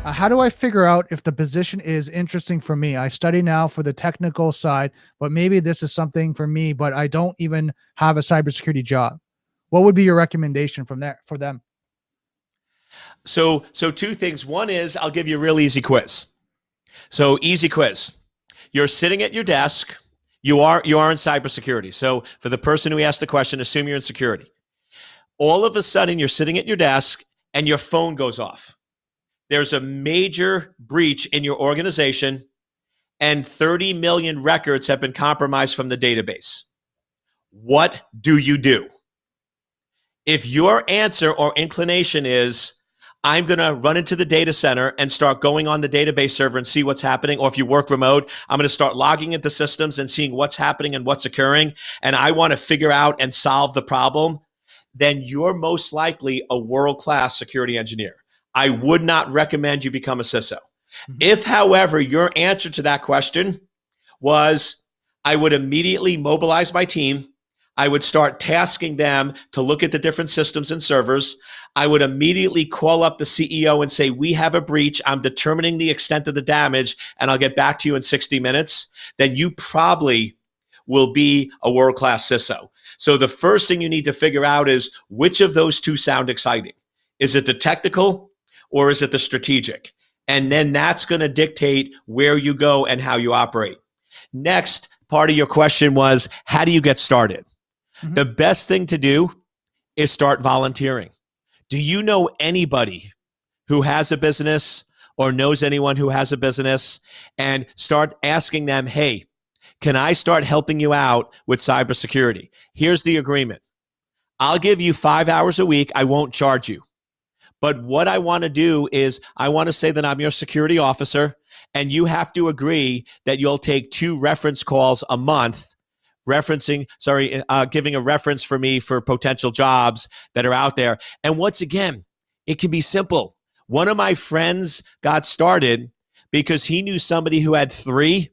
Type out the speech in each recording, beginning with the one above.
How do I figure out if the position is interesting for me? I study now for the technical side, but maybe this is something for me, but I don't even have a cybersecurity job. What would be your recommendation from there for them? So two things. One is I'll give you a real easy quiz. So easy quiz. You're sitting at your desk. You are in cybersecurity. So for the person who asked the question, assume you're in security. All of a sudden, you're sitting at your desk and your phone goes off. There's a major breach in your organization, and 30 million records have been compromised from the database. What do you do? If your answer or inclination is, I'm going to run into the data center and start going on the database server and see what's happening, or if you work remote, I'm going to start logging into systems and seeing what's happening and what's occurring, and I want to figure out and solve the problem, then you're most likely a world-class security engineer. I would not recommend you become a CISO. If, however, your answer to that question was, I would immediately mobilize my team, I would start tasking them to look at the different systems and servers. I would immediately call up the CEO and say, we have a breach. I'm determining the extent of the damage, and I'll get back to you in 60 minutes. Then you probably will be a world-class CISO. So the first thing you need to figure out is, which of those two sound exciting? Is it the technical or is it the strategic? And then that's going to dictate where you go and how you operate. Next part of your question was, how do you get started? The best thing to do is start volunteering. Do you know anybody who has a business or knows anyone who has a business? And start asking them, hey, can I start helping you out with cybersecurity? Here's the agreement. I'll give you 5 hours a week. I won't charge you. But what I want to do is I want to say that I'm your security officer, and you have to agree that you'll take 2 reference calls a month, giving a reference for me for potential jobs that are out there. And once again, it can be simple. One of my friends got started because he knew somebody who had 3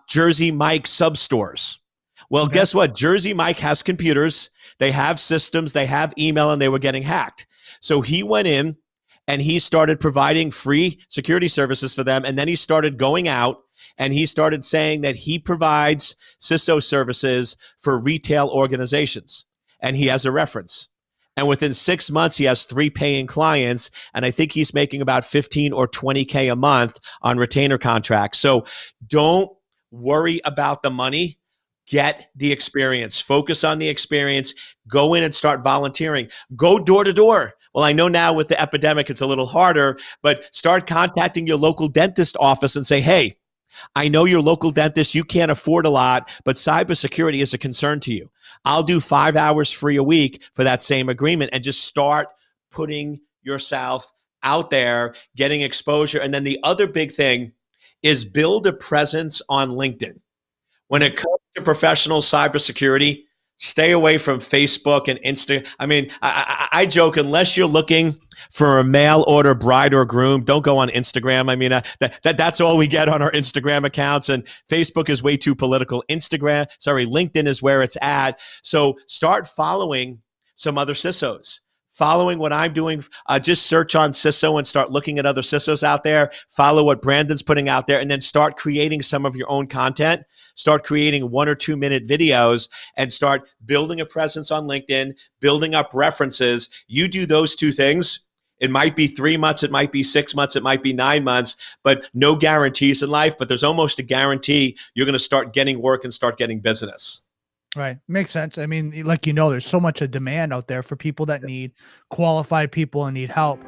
Jersey Mike substores. Well, guess what? Jersey Mike has computers, they have systems, they have email, and they were getting hacked. So he went in and he started providing free security services for them. And then he started going out and he started saying that he provides CISO services for retail organizations. And he has a reference. And within 6 months, he has 3 paying clients. And I think he's making about 15 or 20K a month on retainer contracts. So don't worry about the money. Get the experience. Focus on the experience. Go in and start volunteering. Go door to door. Well, I know now with the epidemic, it's a little harder, but start contacting your local dentist office and say, hey, I know your local dentist, you can't afford a lot, but cybersecurity is a concern to you. I'll do 5 hours free a week for that same agreement, and just start putting yourself out there, getting exposure. And then the other big thing is build a presence on LinkedIn. When it comes to professional cybersecurity, stay away from Facebook and Insta. I mean, I joke, unless you're looking for a mail order bride or groom, don't go on Instagram. I mean, that's all we get on our Instagram accounts, and Facebook is way too political. LinkedIn is where it's at. So start following some other CISOs. Following what I'm doing, just search on CISO and start looking at other CISOs out there. Follow what Brandon's putting out there, and then start creating some of your own content. Start creating 1 or 2 minute videos and start building a presence on LinkedIn, building up references. You do those 2 things. It might be 3 months, it might be 6 months, it might be 9 months, but no guarantees in life. But there's almost a guarantee you're going to start getting work and start getting business. Right. Makes sense. I mean, like, there's so much a demand out there for people that need qualified people and need help.